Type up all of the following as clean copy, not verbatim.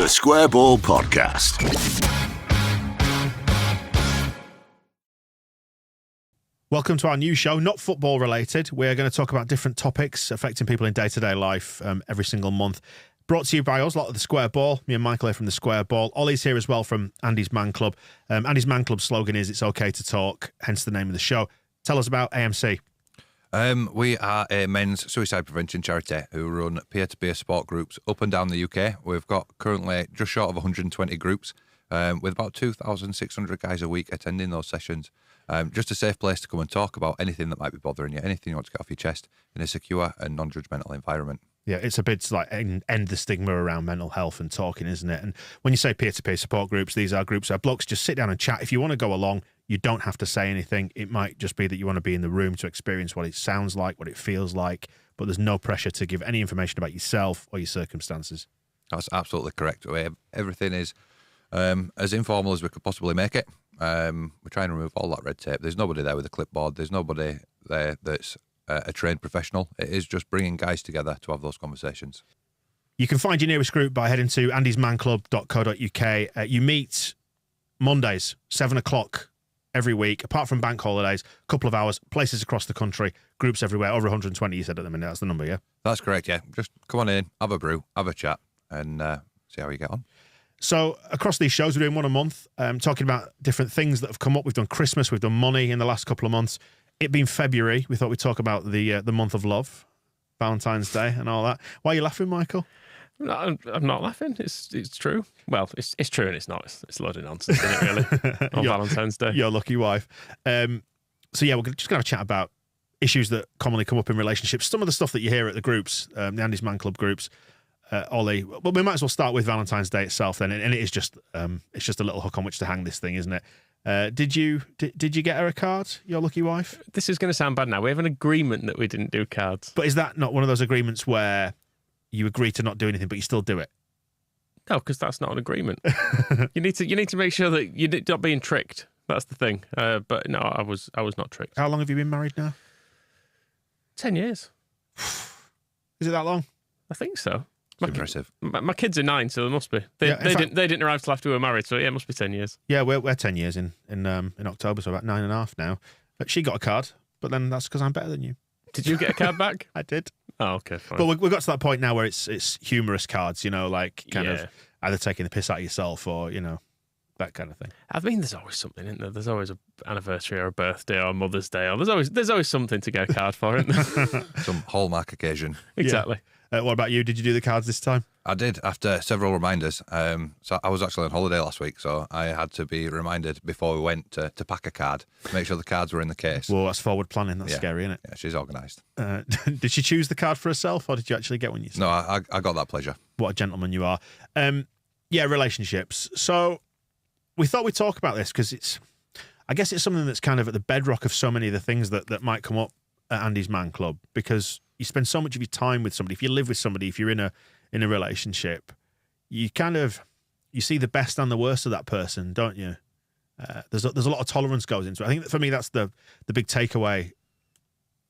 The Square Ball Podcast. Welcome to our new show, not football related. We're going to talk about different topics affecting people in day-to-day life every single month. Brought to you by us, a lot of the Square Ball. Me and Michael here from the Square Ball. Ollie's here as well from Andy's Man Club. Andy's Man Club slogan is "It's okay to talk," hence the name of the show. Tell us about AMC. We are a men's suicide prevention charity who run peer-to-peer support groups up and down the UK. We've got currently just short of 120 groups with about 2,600 guys a week attending those sessions. Just a safe place to come and talk about anything that might be bothering you, anything you want to get off your chest in a secure and non-judgmental environment. Yeah, it's a bit to like end the stigma around mental health and talking, isn't it? And when you say peer-to-peer support groups, these are groups where blokes just sit down and chat. If you want to go along, you don't have to say anything. It might just be that you want to be in the room to experience what it sounds like, what it feels like, but there's no pressure to give any information about yourself or your circumstances. That's absolutely correct. Everything is as informal as we could possibly make it. We're trying to remove all that red tape. There's nobody there with a clipboard. There's nobody there that's a trained professional. It is just bringing guys together to have those conversations. You can find your nearest group by heading to andysmanclub.co.uk. You meet Mondays, 7 o'clock every week, apart from bank holidays, a couple of hours, places across the country, groups everywhere, over 120 you said at the minute. That's the number, yeah? That's correct, yeah. Just come on in, have a brew, have a chat, and see how you get on. So across these shows, we're doing one a month, talking about different things that have come up. We've done Christmas, we've done money in the last couple of months. It being February, we thought we'd talk about the month of love, Valentine's Day and all that. Why are you laughing, Michael? No, I'm not laughing. It's true. Well, it's true and it's not. It's a load of nonsense, isn't it, really, on Valentine's Day? Your lucky wife. So, yeah, we're just going to chat about issues that commonly come up in relationships. Some of the stuff that you hear at the groups, the Andy's Man Club groups. Ollie, well, we might as well start with Valentine's Day itself then. And it is just, it's just a little hook on which to hang this thing, isn't it? Did you get her a card, your lucky wife? This is going to sound bad now. We have an agreement that we didn't do cards. But is that not one of those agreements where you agree to not do anything, but you still do it? No, because that's not an agreement. You need to make sure that you're not being tricked. That's the thing. But no, I was not tricked. How long have you been married now? 10 years. Is it that long? I think so. Impressive. My kids are 9, so they must be. They didn't arrive till after we were married, so yeah, it must be 10 years. Yeah, we're 10 years in October, so about 9.5 now. But she got a card, but then that's because I'm better than you. Did you get a card back? I did. Oh, okay, fine. But we've got to that point now where it's humorous cards, like kind of either taking the piss out of yourself or, that kind of thing. I mean, there's always something, isn't there? There's always an anniversary or a birthday or a Mother's Day, or there's always something to get a card for, isn't there? Some hallmark occasion. Exactly. Yeah. What about you? Did you do the cards this time? I did, after several reminders. So I was actually on holiday last week, so I had to be reminded before we went to pack a card, make sure the cards were in the case. Well, that's forward planning. That's scary, isn't it? Yeah, she's organised. Did she choose the card for herself, or did you actually get one yourself? No, I got that pleasure. What a gentleman you are. Relationships. So we thought we'd talk about this because I guess it's something that's kind of at the bedrock of so many of the things that might come up at Andy's Man Club, because you spend so much of your time with somebody. If you live with somebody, if you're in a relationship, you see the best and the worst of that person, don't you? There's a lot of tolerance goes into it. I think that for me, that's the big takeaway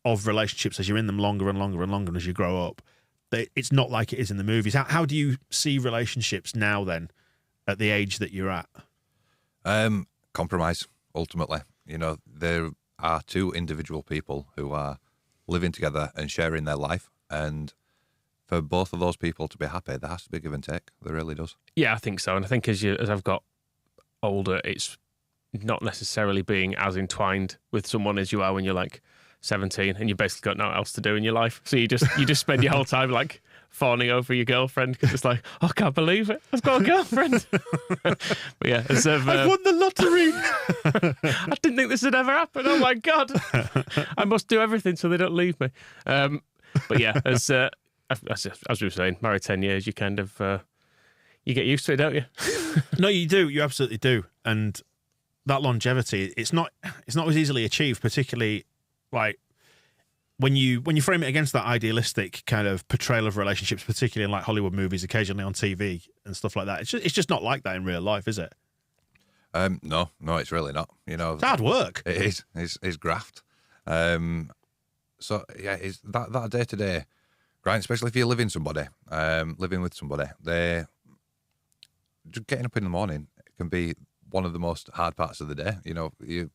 of relationships as you're in them longer and longer and longer, and as you grow up. It's not like it is in the movies. How do you see relationships now then, at the age that you're at? Compromise, ultimately. There are two individual people who are living together and sharing their life, and for both of those people to be happy, there has to be give and take. There really does. Yeah, I think so. And I think as I've got older, it's not necessarily being as entwined with someone as you are when you're like 17 and you basically got nothing else to do in your life. So you just spend your whole time like fawning over your girlfriend because it's like, oh, I can't believe it, I've got a girlfriend. But yeah, I've won the lottery. I didn't think this would ever happen. Oh my God, I must do everything so they don't leave me. But yeah, as we were saying, married 10 years, you kind of you get used to it, don't you? No, you do. You absolutely do. And that longevity, it's not as easily achieved, particularly like when you frame it against that idealistic kind of portrayal of relationships, particularly in like Hollywood movies, occasionally on TV and stuff like that. It's just not like that in real life, is it? No, it's really not. It's hard work. It is. It's graft. So yeah, it's that day to day grind, especially if you're living with somebody. just getting up in the morning can be one of the most hard parts of the day. You know, you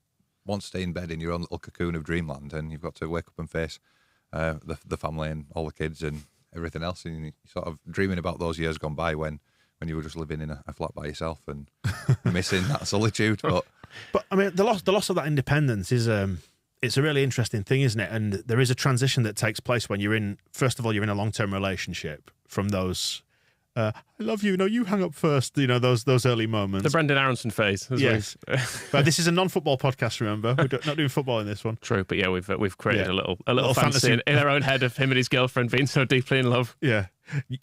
want to stay in bed in your own little cocoon of dreamland, and you've got to wake up and face the family and all the kids and everything else, and you're sort of dreaming about those years gone by when you were just living in a flat by yourself and missing that solitude. But I mean, the loss of that independence is it's a really interesting thing, isn't it? And there is a transition that takes place when you're in. First of all, you're in a long-term relationship from those. I love you. No, you hang up first. You know, those early moments. The Brendan Aronson phase. Yes. But this is a non-football podcast, remember? We're not doing football in this one. True, but yeah, we've created a little fantasy in our own head of him and his girlfriend being so deeply in love. Yeah.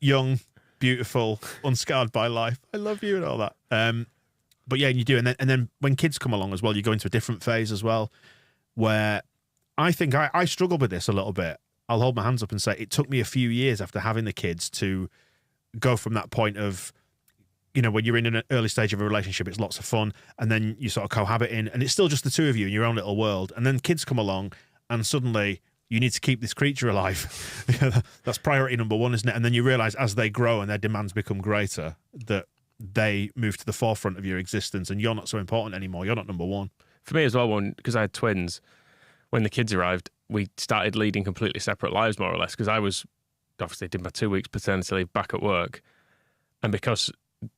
Young, beautiful, unscarred by life. I love you and all that. But yeah, you do. And then when kids come along as well, you go into a different phase as well, where I think I struggle with this a little bit. I'll hold my hands up and say it took me a few years after having the kids to go from that point of, you know, when you're in an early stage of a relationship, it's lots of fun, and then you sort of cohabiting, and it's still just the two of you in your own little world, and then kids come along, and suddenly you need to keep this creature alive. That's priority number one, isn't it? And then you realise as they grow and their demands become greater, that they move to the forefront of your existence, and you're not so important anymore. You're not number one. For me as well, because I had twins, when the kids arrived, we started leading completely separate lives, more or less, because I was obviously did my 2 weeks paternity leave back at work, and because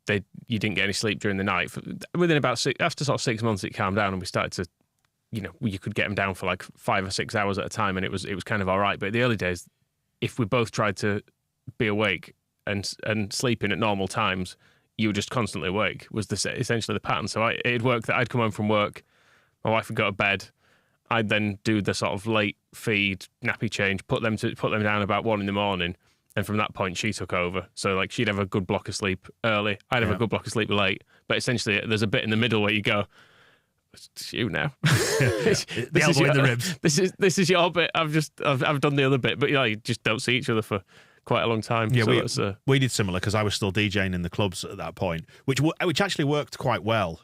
you didn't get any sleep during the night, within about after sort of 6 months it calmed down, and we started to, you know, you could get them down for like 5 or 6 hours at a time, and it was kind of all right. But in the early days, if we both tried to be awake and sleeping at normal times, you were just constantly awake, was essentially the pattern. So it'd work that I'd come home from work, my wife would go to bed, I'd then do the sort of late feed, nappy change, put them down about 1 a.m, and from that point she took over. So like she'd have a good block of sleep early, I'd have a good block of sleep late, but essentially there's a bit in the middle where you go, it's you now. The elbow in the ribs. This is your bit. I've done the other bit, but you just don't see each other for quite a long time. Yeah, so we did similar because I was still DJing in the clubs at that point, which actually worked quite well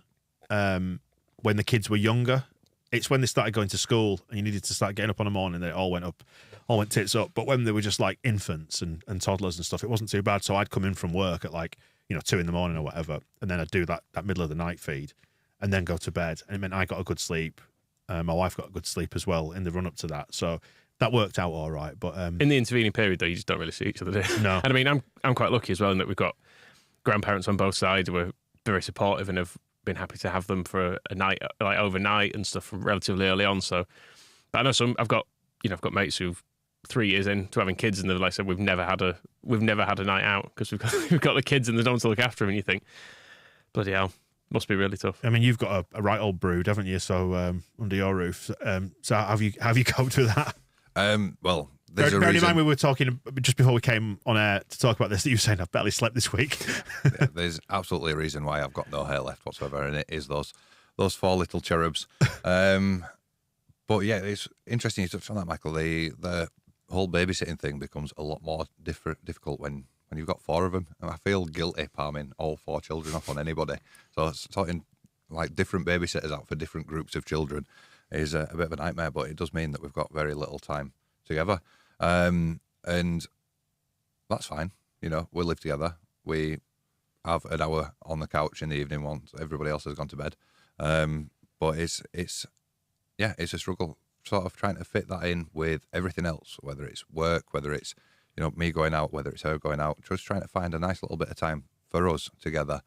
when the kids were younger. It's when they started going to school and you needed to start getting up on a morning that it all went tits up. But when they were just like infants and toddlers and stuff, it wasn't too bad. So I'd come in from work at like, 2 a.m. or whatever, and then I'd do that middle of the night feed and then go to bed. And it meant I got a good sleep. My wife got a good sleep as well in the run up to that. So that worked out all right. But in the intervening period, though, you just don't really see each other, do you? No. And I mean, I'm quite lucky as well in that we've got grandparents on both sides who are very supportive and have been happy to have them for a night, like overnight and stuff, from relatively early on. So, but I know I've got mates who've 3 years into having kids, and they've like said we've never had a night out because we've got the kids and there's no one to look after them. And you think, bloody hell, must be really tough. I mean, you've got a right old brood, haven't you? So under your roof. So have you coped with that? Well, there's a reason. Bearing in mind we were talking just before we came on air to talk about this, that you were saying I've barely slept this week. Yeah, there's absolutely a reason why I've got no hair left whatsoever, and it is those 4 little cherubs. But yeah, it's interesting you touched on that, Michael. The whole babysitting thing becomes a lot more difficult when you've got 4 of them. And I feel guilty palming all 4 children off on anybody. So sorting like different babysitters out for different groups of children is a bit of a nightmare, but it does mean that we've got very little time together. And that's fine. We live together. We have an hour on the couch in the evening once everybody else has gone to bed. But it's a struggle sort of trying to fit that in with everything else, whether it's work, whether it's, me going out, whether it's her going out, just trying to find a nice little bit of time for us together.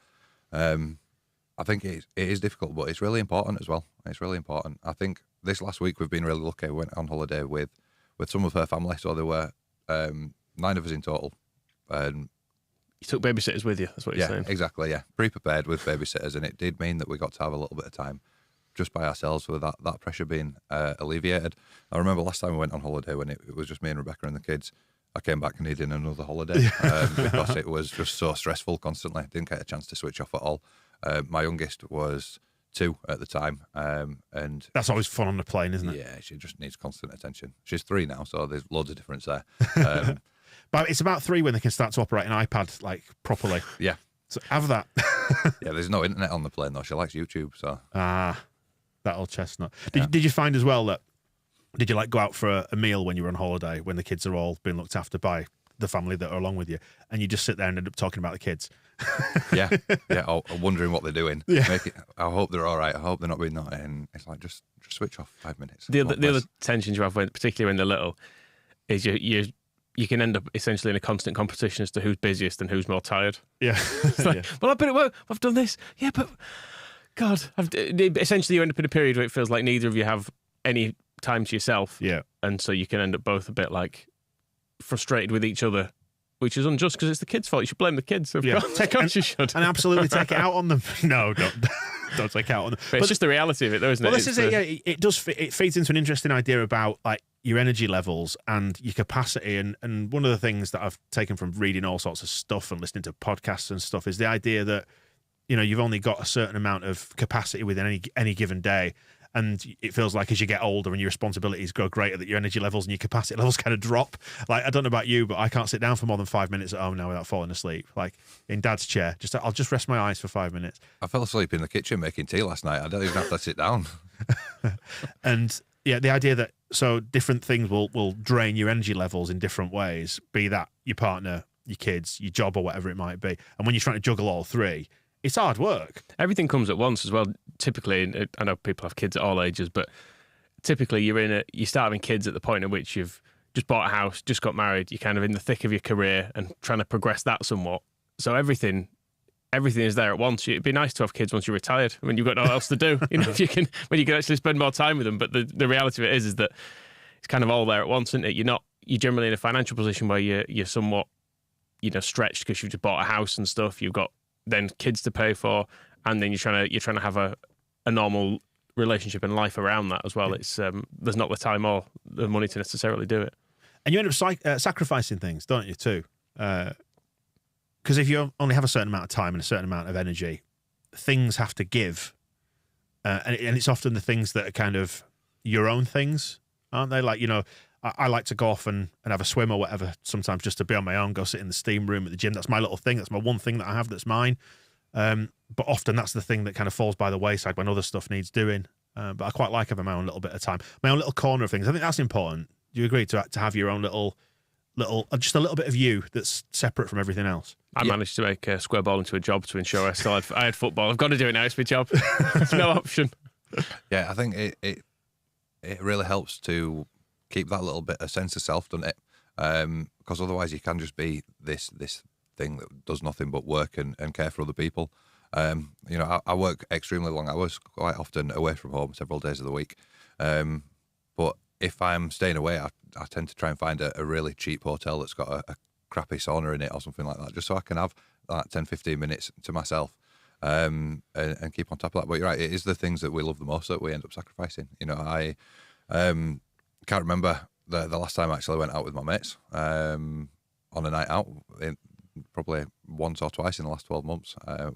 I think it is difficult, but it's really important as well. It's really important. I think this last week we've been really lucky. We went on holiday with some of her family, so there were 9 of us in total. You took babysitters with you, that's what you're saying? Yeah, exactly, yeah. Pre-prepared with babysitters, and it did mean that we got to have a little bit of time just by ourselves with that pressure being alleviated. I remember last time we went on holiday when it was just me and Rebecca and the kids, I came back needing another holiday because it was just so stressful constantly. Didn't get a chance to switch off at all. My youngest was 2 at the time. And that's always fun on the plane, isn't it? Yeah, she just needs constant attention. She's 3 now, so there's loads of difference there. But it's about 3 when they can start to operate an iPad like properly. Yeah. So have that. Yeah, there's no internet on the plane though. She likes YouTube, so. That old chestnut. Did you find as well that, did you like go out for a meal when you were on holiday when the kids are all being looked after by the family that are along with you, and you just sit there and end up talking about the kids. yeah, or wondering what they're doing. Yeah. I hope they're all right. I hope they're not being naughty. And it's like, just switch off 5 minutes. The other tensions you have, particularly when they're little, is you can end up essentially in a constant competition as to who's busiest and who's more tired. Yeah. It's like, well, I've been at work, I've done this. Yeah, but God, essentially you end up in a period where it feels like neither of you have any time to yourself. Yeah. And so you can end up both a bit like frustrated with each other, which is unjust because it's the kids' fault. You should blame the kids. Of course you should. And absolutely take it out on them. No, don't take it out on them. But it's just the reality of it, though, isn't it? Well, this is it. Yeah, it does. It feeds into an interesting idea about like your energy levels and your capacity. And one of the things that I've taken from reading all sorts of stuff and listening to podcasts and stuff is the idea that, you know, you've only got a certain amount of capacity within any given day. And it feels like as you get older and your responsibilities grow greater, that your energy levels and your capacity levels kind of drop. Like, I don't know about you, but I can't sit down for more than 5 minutes at home now without falling asleep. Like in Dad's chair, I'll just rest my eyes for 5 minutes. I fell asleep in the kitchen making tea last night. I don't even have to sit down. And yeah, the idea that so different things will drain your energy levels in different ways, be that your partner, your kids, your job, or whatever it might be. And when you're trying to juggle all three, it's hard work. Everything comes at once as well. Typically, I know people have kids at all ages, but typically you start having kids at the point at which you've just bought a house, just got married, you're kind of in the thick of your career and trying to progress that somewhat. So everything is there at once. It'd be nice to have kids once you're retired, when you've got nothing else to do. You know, when you can actually spend more time with them. But the reality of it is that it's kind of all there at once, isn't it? You're generally in a financial position where you're somewhat, you know, stretched because you've just bought a house and stuff. You've got then kids to pay for, and then you're trying to have a normal relationship and life around that as well. It's there's not the time or the money to necessarily do it, and you end up sacrificing things, don't you, too? Because if you only have a certain amount of time and a certain amount of energy, things have to give, and it's often the things that are kind of your own things, aren't they? Like, you know, I like to go off and have a swim or whatever, sometimes just to be on my own, go sit in the steam room at the gym. That's my little thing. That's my one thing that I have that's mine. But often that's the thing that kind of falls by the wayside when other stuff needs doing. But I quite like having my own little bit of time, my own little corner of things. I think that's important. Do you agree to have your own little, just a little bit of you that's separate from everything else? I managed to make a square ball into a job to ensure I had football. I've got to do it now. It's my job. There's no option. Yeah, I think it really helps to keep that little bit of sense of self, doesn't it? Because otherwise you can just be this thing that does nothing but work and care for other people. You know, I work extremely long hours, quite often away from home, several days of the week. But if I'm staying away, I tend to try and find a really cheap hotel that's got a crappy sauna in it or something like that, just so I can have that 10-15 minutes to myself and keep on top of that. But you're right, it is the things that we love the most that we end up sacrificing. You know, I can't remember the last time I actually went out with my mates on a night out, probably once or twice in the last 12 months.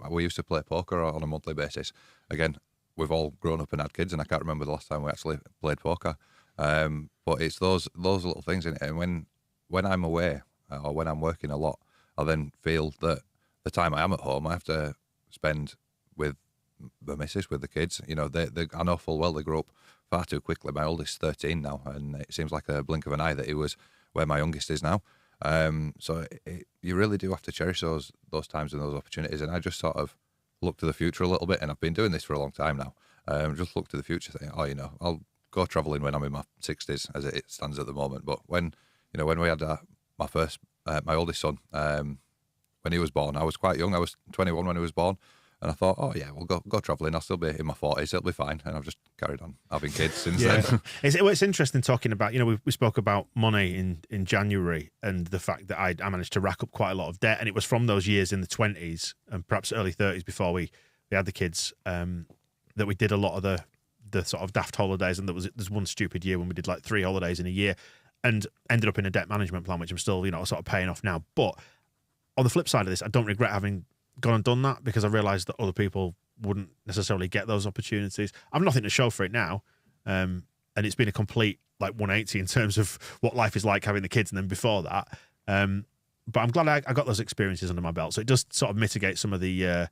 We used to play poker on a monthly basis. Again, we've all grown up and had kids, and I can't remember the last time we actually played poker. But it's those little things in it. And when I'm away or when I'm working a lot, I then feel that the time I am at home, I have to spend with the missus, with the kids. You know, I know full well they grow up far too quickly. My oldest is 13 now, and it seems like a blink of an eye that he was where my youngest is now. So you really do have to cherish those times and those opportunities. And I just sort of look to the future a little bit, and I've been doing this for a long time now. Just look to the future, saying, oh, you know, I'll go travelling when I'm in my 60s, as it stands at the moment. But when we had my oldest son, when he was born, I was quite young. I was 21 when he was born. And I thought, oh yeah, we'll go travelling. I'll still be in my 40s. It'll be fine. And I've just carried on having kids since then. It's interesting talking about, you know, we spoke about money in January and the fact that I managed to rack up quite a lot of debt. And it was from those years in the 20s and perhaps early 30s before we had the kids that we did a lot of the sort of daft holidays. And there's one stupid year when we did like 3 holidays in a year and ended up in a debt management plan, which I'm still, you know, sort of paying off now. But on the flip side of this, I don't regret having gone and done that because I realised that other people wouldn't necessarily get those opportunities. I've nothing to show for it now, and it's been a complete like 180 in terms of what life is like having the kids and then before that. But I'm glad I got those experiences under my belt, so it does sort of mitigate some of the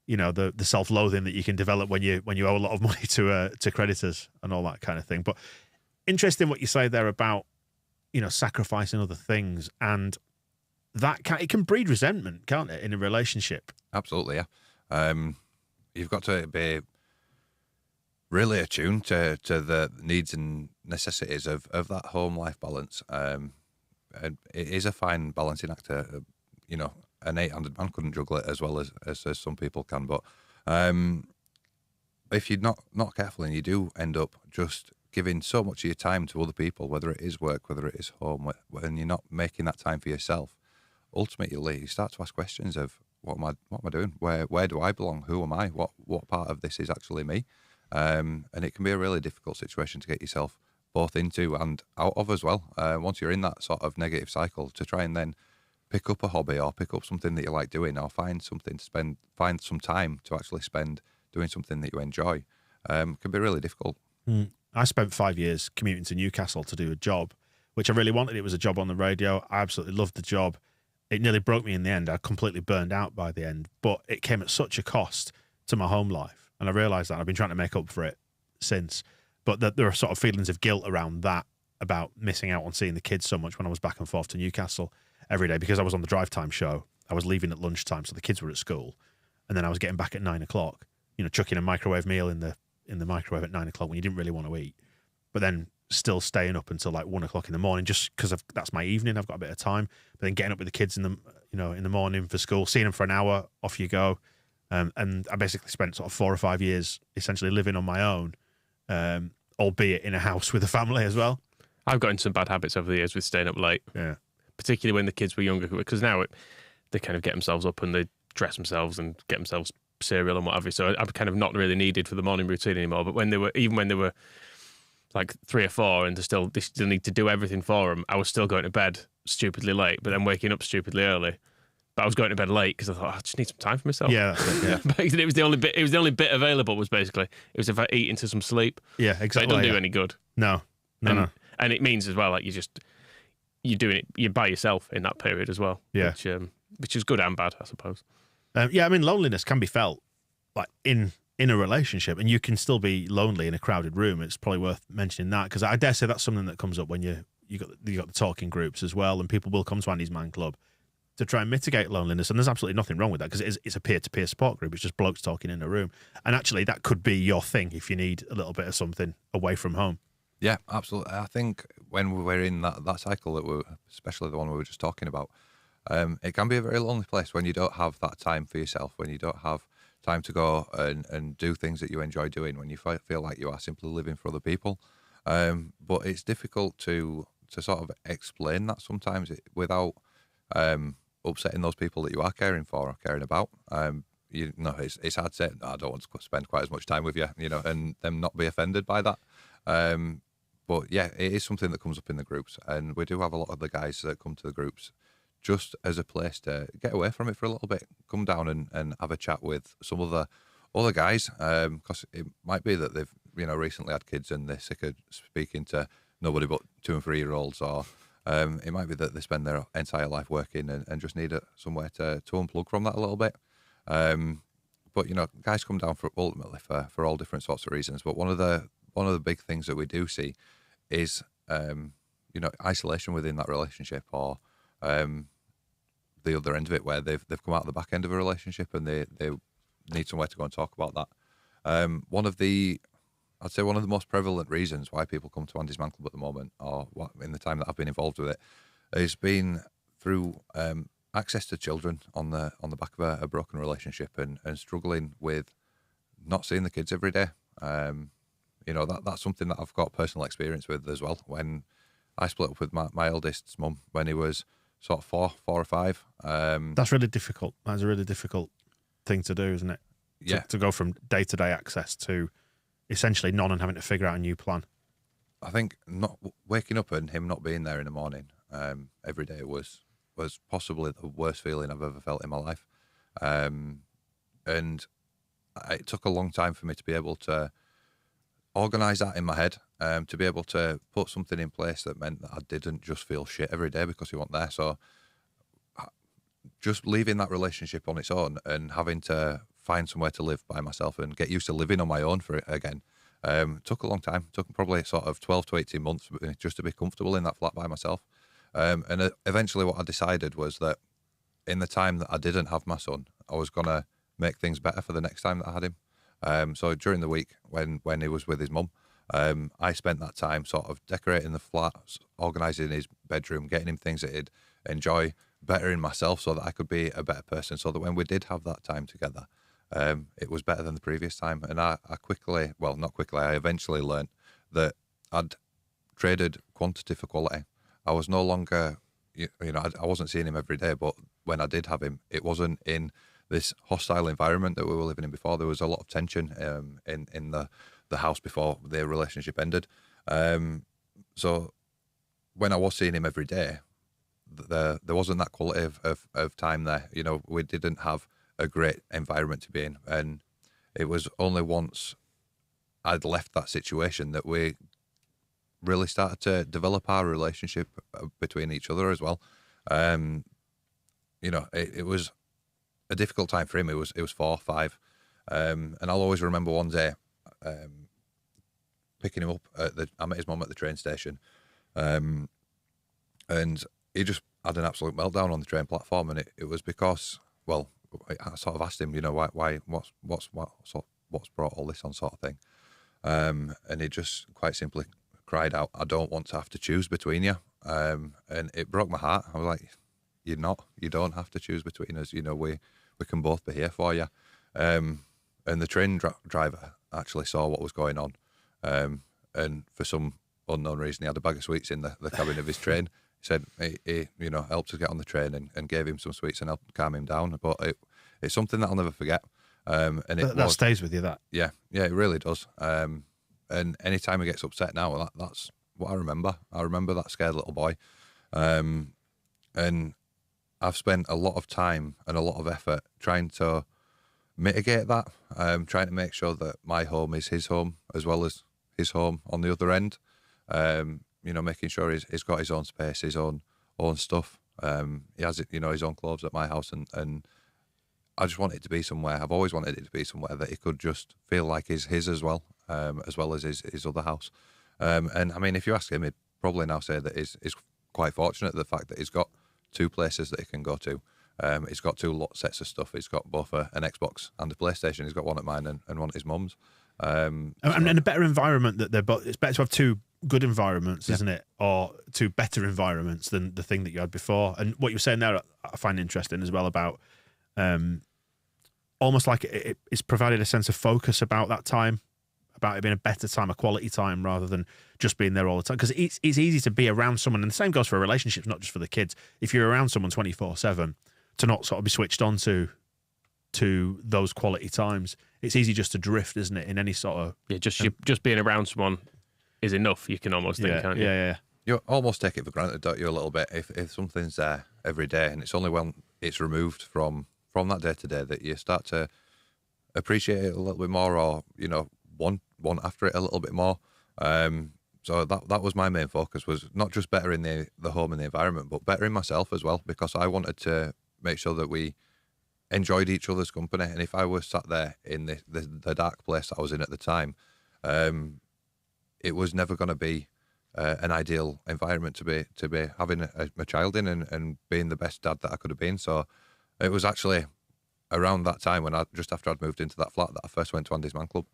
the self-loathing that you can develop when you owe a lot of money to creditors and all that kind of thing. But interesting what you say there about, you know, sacrificing other things. And it can breed resentment, can't it, in a relationship? Absolutely, yeah. You've got to be really attuned to the needs and necessities of that home life balance. And it is a fine balancing act. You know, an 800 man couldn't juggle it as well as some people can. But if you're not careful, and you do end up just giving so much of your time to other people, whether it is work, whether it is home, when you're not making that time for yourself, ultimately you start to ask questions of what am I doing? Where do I belong? Who am I? What part of this is actually me? And it can be a really difficult situation to get yourself both into and out of as well. Once you're in that sort of negative cycle, to try and then pick up a hobby or pick up something that you like doing, or find some time to actually spend doing something that you enjoy, can be really difficult. I spent 5 years commuting to Newcastle to do a job, which I really wanted. It was a job on the radio. I absolutely loved the job. It nearly broke me in the end. I completely burned out by the end, but it came at such a cost to my home life. And I realised that I've been trying to make up for it since. But that there are sort of feelings of guilt around that, about missing out on seeing the kids so much when I was back and forth to Newcastle every day, because I was on the drive time show. I was leaving at lunchtime, so the kids were at school. And then I was getting back at 9 o'clock, chucking a microwave meal in the microwave at 9 o'clock when you didn't really want to eat. But then still staying up until like 1 o'clock in the morning, just because that's my evening. I've got a bit of time. But then getting up with the kids in the morning for school, seeing them for an hour, off you go. And I basically spent sort of 4 or 5 years essentially living on my own, albeit in a house with a family as well. I've got into some bad habits over the years with staying up late. Yeah. Particularly when the kids were younger, because now they kind of get themselves up and they dress themselves and get themselves cereal and what have you. So I'm kind of not really needed for the morning routine anymore. But when they were like 3 or 4 and they still need to do everything for them, I was still going to bed stupidly late, but then waking up stupidly early. But I was going to bed late because I thought, I just need some time for myself. Yeah, that's it, yeah. But it was the only bit available. Was basically it was if I eat into some sleep. Yeah, exactly. But it doesn't do any good. No. And it means as well, like you're doing it, you're by yourself in that period as well. Yeah. Which is good and bad, I suppose. Loneliness can be felt like in a relationship, and you can still be lonely in a crowded room. It's probably worth mentioning that, because I dare say that's something that comes up when you got the talking groups as well, and people will come to Andy's Man Club to try and mitigate loneliness. And there's absolutely nothing wrong with that, because it's a peer-to-peer support group. It's just blokes talking in a room. And actually, that could be your thing if you need a little bit of something away from home. Yeah, absolutely. I think when we're in that cycle especially the one we were just talking about, it can be a very lonely place when you don't have that time for yourself, when you don't have time to go and do things that you enjoy doing, when you feel like you are simply living for other people. But it's difficult to sort of explain that sometimes without upsetting those people that you are caring for or caring about. It's hard to say, no, I don't want to spend quite as much time with you, and them not be offended by that. But yeah, it is something that comes up in the groups, and we do have a lot of the guys that come to the groups just as a place to get away from it for a little bit, come down and have a chat with some of the other guys, because it might be that they've recently had kids and they're sick of speaking to nobody but 2 and 3 year olds, or it might be that they spend their entire life working and just need somewhere to unplug from that a little bit. But guys come down ultimately for all different sorts of reasons. But one of the big things that we do see is isolation within that relationship, or the other end of it, where they've come out the back end of a relationship and they need somewhere to go and talk about that. One of the most prevalent reasons why people come to Andy's Man Club at the moment, or in the time that I've been involved with it, has been through access to children on the back of a broken relationship, and struggling with not seeing the kids every day. That's something that I've got personal experience with as well. When I split up with my eldest's mum when he was sort of 4 or 5. That's really difficult. That's a really difficult thing to do, isn't it? Yeah. To go from day-to-day access to essentially none and having to figure out a new plan. I think not waking up and him not being there in the morning every day was possibly the worst feeling I've ever felt in my life. And it took a long time for me to be able to organise that in my head, to be able to put something in place that meant that I didn't just feel shit every day because he wasn't there. So just leaving that relationship on its own and having to find somewhere to live by myself and get used to living on my own for it again, took a long time. Took probably sort of 12 to 18 months just to be comfortable in that flat by myself. Eventually what I decided was that in the time that I didn't have my son, I was going to make things better for the next time that I had him. So during the week when he was with his mum, I spent that time sort of decorating the flat, organising his bedroom, getting him things that he'd enjoy, bettering myself so that I could be a better person, so that when we did have that time together, it was better than the previous time. And I eventually learned that I'd traded quantity for quality. I was no longer, I wasn't seeing him every day, but when I did have him, it wasn't in this hostile environment that we were living in before. There was a lot of tension in the house before the relationship ended. So when I was seeing him every day, there wasn't that quality of time there. We didn't have a great environment to be in. And it was only once I'd left that situation that we really started to develop our relationship between each other as well. It was a difficult time for him. It was 4 or 5. And I'll always remember one day picking him up I met his mum at the train station. And he just had an absolute meltdown on the train platform. And it was because, well, I sort of asked him, why, what's brought all this on, sort of thing. And he just quite simply cried out, "I don't want to have to choose between you." And it broke my heart. I was like, you don't have to choose between us. We can both be here for you. And the train driver actually saw what was going on. And for some unknown reason, he had a bag of sweets in the cabin of his train. He said he helped us get on the train and gave him some sweets and helped calm him down. But it's something that I'll never forget. And that stays with you, that? Yeah, it really does. And any time he gets upset now, that's what I remember. I remember that scared little boy. And I've spent a lot of time and a lot of effort trying to mitigate that, trying to make sure that my home is his home as well as his home on the other end. Making sure he's got his own space, his own stuff. He has his own clothes at my house, and I just want it to be somewhere. I've always wanted it to be somewhere that he could just feel like is his as well as his other house. And I mean, if you ask him, he'd probably now say that he's quite fortunate, the fact that he's got 2 places that he can go to. He's got 2 sets of stuff. He's got both an Xbox and a PlayStation. He's got one at mine and one at his mum's. And a better environment that they're both. It's better to have 2 good environments, isn't it, or 2 better environments than the thing that you had before. And what you were saying there, I find interesting as well about almost like it's provided a sense of focus about that time, about it being a better time, a quality time, rather than just being there all the time. Because it's easy to be around someone, and the same goes for relationships, not just for the kids. If you're around someone 24/7, to not sort of be switched on to those quality times, it's easy just to drift, isn't it? In any sort of just being around someone is enough. You can almost think, can't you? Yeah. You almost take it for granted, don't you, a little bit? If something's there every day, and it's only when it's removed from that day to day that you start to appreciate it a little bit more, or want after it a little bit more. So that was my main focus, was not just bettering the home and the environment, but bettering myself as well, because I wanted to make sure that we enjoyed each other's company. And if I was sat there in the dark place that I was in at the time, it was never going to be an ideal environment to be having a child in and being the best dad that I could have been. So it was actually around that time, when just after I'd moved into that flat, that I first went to Andy's Man Club,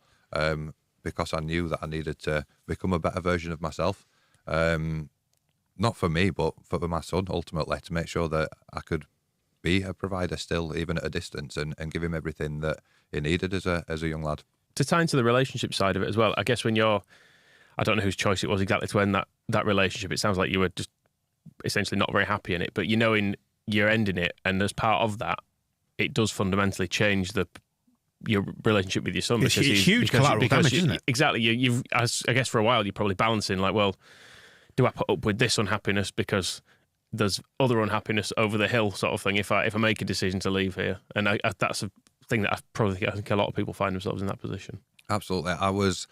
because I knew that I needed to become a better version of myself. Not for me, but for my son, ultimately, to make sure that I could be a provider still, even at a distance, and give him everything that he needed as a young lad. To tie into the relationship side of it as well, I guess when I don't know whose choice it was exactly to end that relationship, it sounds like you were just essentially not very happy in it, but you're ending it, and as part of that, it does fundamentally change your relationship with your son. It's huge collateral damage, isn't it? Exactly. You've, I guess for a while, you're probably balancing, like, well, do I put up with this unhappiness because there's other unhappiness over the hill, sort of thing, if I make a decision to leave here? And that's a thing that I think a lot of people find themselves in that position. Absolutely. I was,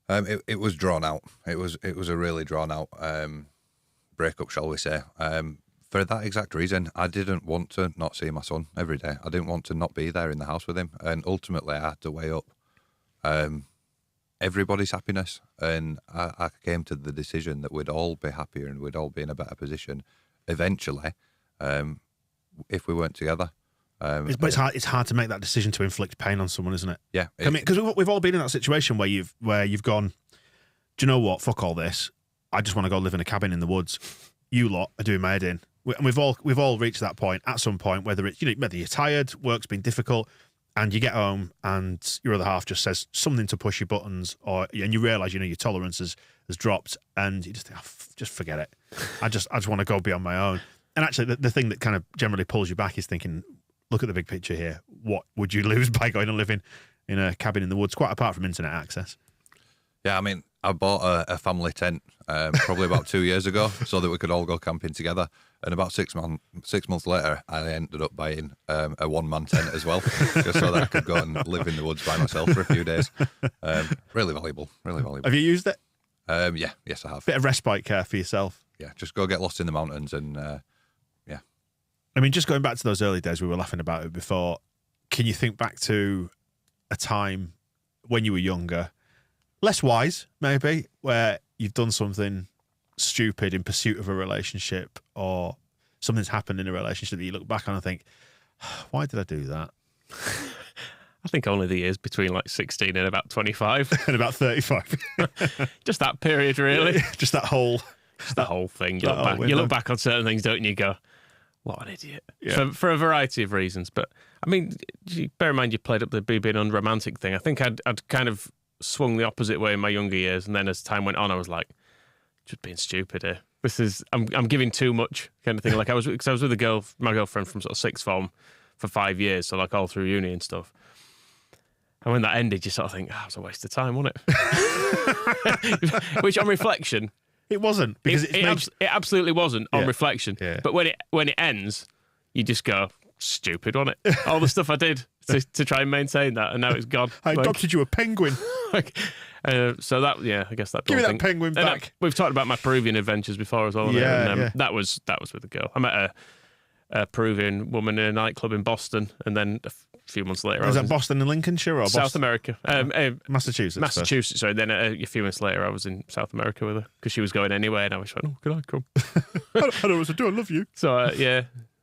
it was drawn out. It was a really drawn out breakup, shall we say. For that exact reason, I didn't want to not see my son every day. I didn't want to not be there in the house with him. And ultimately, I had to weigh up everybody's happiness. And I came to the decision that we'd all be happier and we'd all be in a better position eventually if we weren't together. But it's hard to make that decision to inflict pain on someone, isn't it? Yeah. I mean, because we've all been in that situation where you've gone, do you know what? Fuck all this. I just want to go live in a cabin in the woods. You lot are doing my head in. And we've all reached that point at some point, whether you're tired, work's been difficult, and you get home and your other half just says something to push your buttons, and you realise your tolerance has dropped, and you just think, just forget it. I just want to go be on my own. And actually, the thing that kind of generally pulls you back is thinking, look at the big picture here. What would you lose by going and living in a cabin in the woods, quite apart from internet access? Yeah, I mean, I bought a family tent probably about 2 years ago so that we could all go camping together. And about 6 months later, I ended up buying a one-man tent as well, just so that I could go and live in the woods by myself for a few days. Really valuable, really valuable. Have you used it? Yes, I have. Bit of respite care for yourself. Yeah, just go get lost in the mountains and, yeah. I mean, just going back to those early days, we were laughing about it before. Can you think back to a time when you were younger, less wise, maybe, where you've done something stupid in pursuit of a relationship, or something's happened in a relationship that you look back on and think, why did I do that? I think only the years between like 16 and about 25. And about 35. Just that period, really. Just that whole thing. You look back on certain things, don't you? You go, what an idiot. Yeah. For a variety of reasons. But, I mean, bear in mind you played up the being unromantic thing. I think I'd kind of swung the opposite way in my younger years, and then as time went on, I was like, just being stupid here. I'm giving too much kind of thing. Like I was with my girlfriend from sort of sixth form for 5 years, so like all through uni and stuff. And when that ended, you sort of think, it was a waste of time, wasn't it? Which, on reflection, it wasn't, because it absolutely wasn't on reflection. Yeah. But when it ends, you just go, stupid, wasn't it? All the stuff I did to try and maintain that, and now it's gone. I adopted you a penguin. So that, I guess that. Give me that penguin back. We've talked about my Peruvian adventures before as well. Yeah, That was with a girl. I met a Peruvian woman in a nightclub in Boston, and then a few months later, was that Boston in Lincolnshire or South America? Massachusetts. Massachusetts. Sorry. Then a few months later, I was in South America with her because she was going anyway, and I was like, "Oh, can I come?" I don't know what to do. I love you. So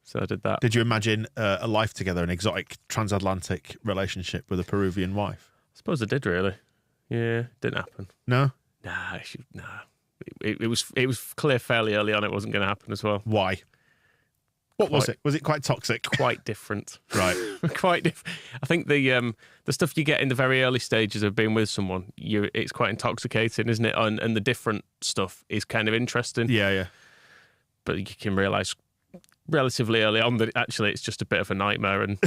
so I did that. Did you imagine a life together, an exotic transatlantic relationship with a Peruvian wife? I suppose I did, really. Yeah, didn't happen. No? Nah. It was clear fairly early on it wasn't going to happen as well. Why? What was it? Was it quite toxic? Quite different. Right. Quite different. I think the stuff you get in the very early stages of being with someone, it's quite intoxicating, isn't it? And the different stuff is kind of interesting. Yeah. But you can realise relatively early on that actually it's just a bit of a nightmare, and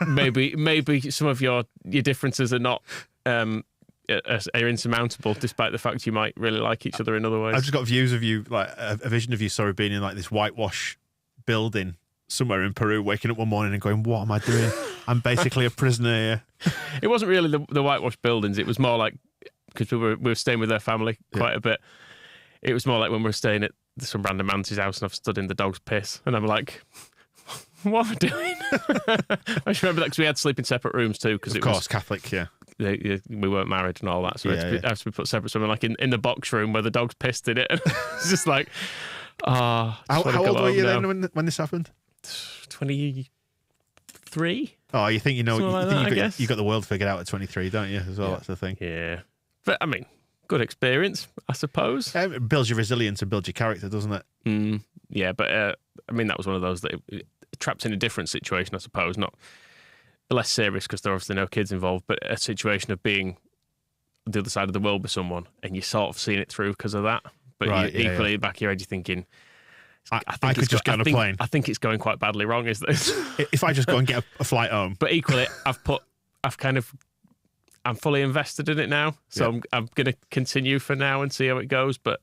maybe some of your differences are not are insurmountable, despite the fact you might really like each other in other ways. I've just got views of you, like a vision of you, being in like this whitewash building somewhere in Peru, waking up one morning and going, what am I doing? I'm basically a prisoner here. It wasn't really the whitewash buildings. It was more like, because we were staying with their family quite a bit. It was more like when we were staying at some random auntie's house and I've stood in the dog's piss and I'm like, what am I doing? I just remember that because we had to sleep in separate rooms too. Because of course, Catholic, we weren't married and all that, so it had to be put separate. Somewhere like in the box room where the dog's pissed in it. It's just like, how old were you then when this happened? 23. Oh, you think you got the world figured out at 23, don't you? As well, that's the thing. Yeah, but I mean, good experience, I suppose. It builds your resilience and builds your character, doesn't it? Yeah, but I mean, that was one of those that it trapped in a different situation, I suppose. Not less serious because there are obviously no kids involved, but a situation of being on the other side of the world with someone and you're sort of seeing it through because of that. But equally, back of your head, you're thinking, I could just get on a plane. I think it's going quite badly wrong, is this? If I just go and get a flight home. But equally, I'm fully invested in it now. So I'm going to continue for now and see how it goes. But